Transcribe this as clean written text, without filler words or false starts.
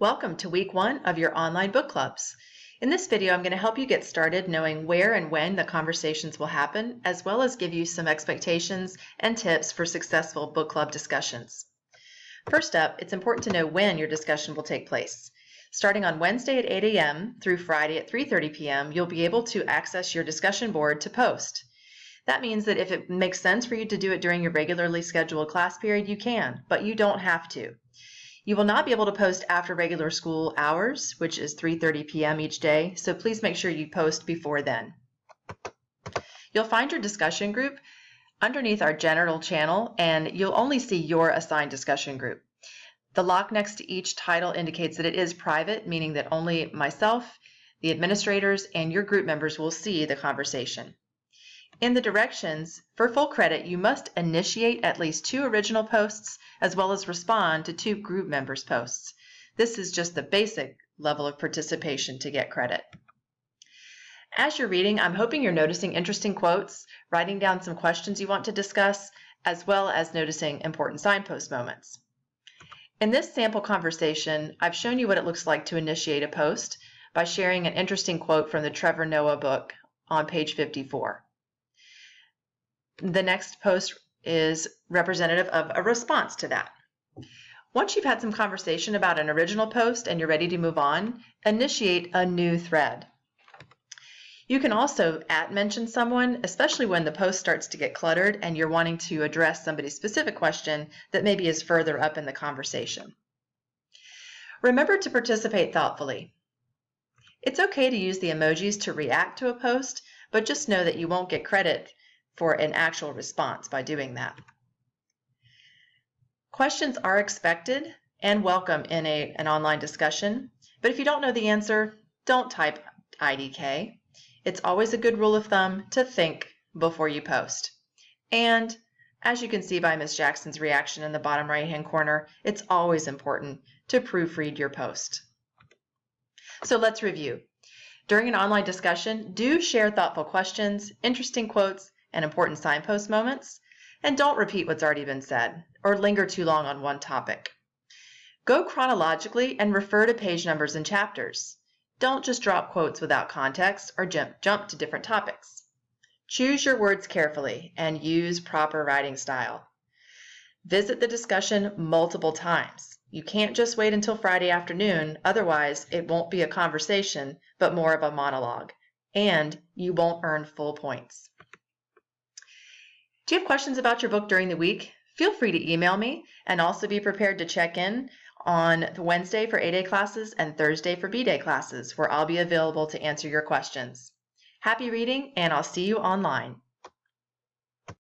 Welcome to week 1 of your online book clubs. In this video, I'm going to help you get started knowing where and when the conversations will happen, as well as give you some expectations and tips for successful book club discussions. First up, it's important to know when your discussion will take place. Starting on Wednesday at 8 a.m. through Friday at 3:30 p.m., you'll be able to access your discussion board to post. That means that if it makes sense for you to do it during your regularly scheduled class period, you can, but you don't have to. You will not be able to post after regular school hours, which is 3:30 p.m. each day, so please make sure you post before then. You'll find your discussion group underneath our general channel, and you'll only see your assigned discussion group. The lock next to each title indicates that it is private, meaning that only myself, the administrators, and your group members will see the conversation. In the directions, for full credit, you must initiate at least 2 original posts as well as respond to 2 group members' posts. This is just the basic level of participation to get credit. As you're reading, I'm hoping you're noticing interesting quotes, writing down some questions you want to discuss, as well as noticing important signpost moments. In this sample conversation, I've shown you what it looks like to initiate a post by sharing an interesting quote from the Trevor Noah book on page 54. The next post is representative of a response to that. Once you've had some conversation about an original post and you're ready to move on, initiate a new thread. You can also @mention someone, especially when the post starts to get cluttered and you're wanting to address somebody's specific question that maybe is further up in the conversation. Remember to participate thoughtfully. It's okay to use the emojis to react to a post, but just know that you won't get credit for an actual response by doing that. Questions are expected and welcome in an online discussion, but if you don't know the answer, don't type IDK. It's always a good rule of thumb to think before you post. And as you can see by Ms. Jackson's reaction in the bottom right-hand corner, it's always important to proofread your post. So let's review. During an online discussion, do share thoughtful questions, interesting quotes, and important signpost moments, and don't repeat what's already been said or linger too long on one topic. Go chronologically and refer to page numbers and chapters. Don't just drop quotes without context or jump to different topics. Choose your words carefully and use proper writing style. Visit the discussion multiple times. You can't just wait until Friday afternoon, otherwise it won't be a conversation, but more of a monologue, and you won't earn full points. Do you have questions about your book during the week? Feel free to email me, and also be prepared to check in on Wednesday for A-Day classes and Thursday for B-Day classes, where I'll be available to answer your questions. Happy reading, and I'll see you online.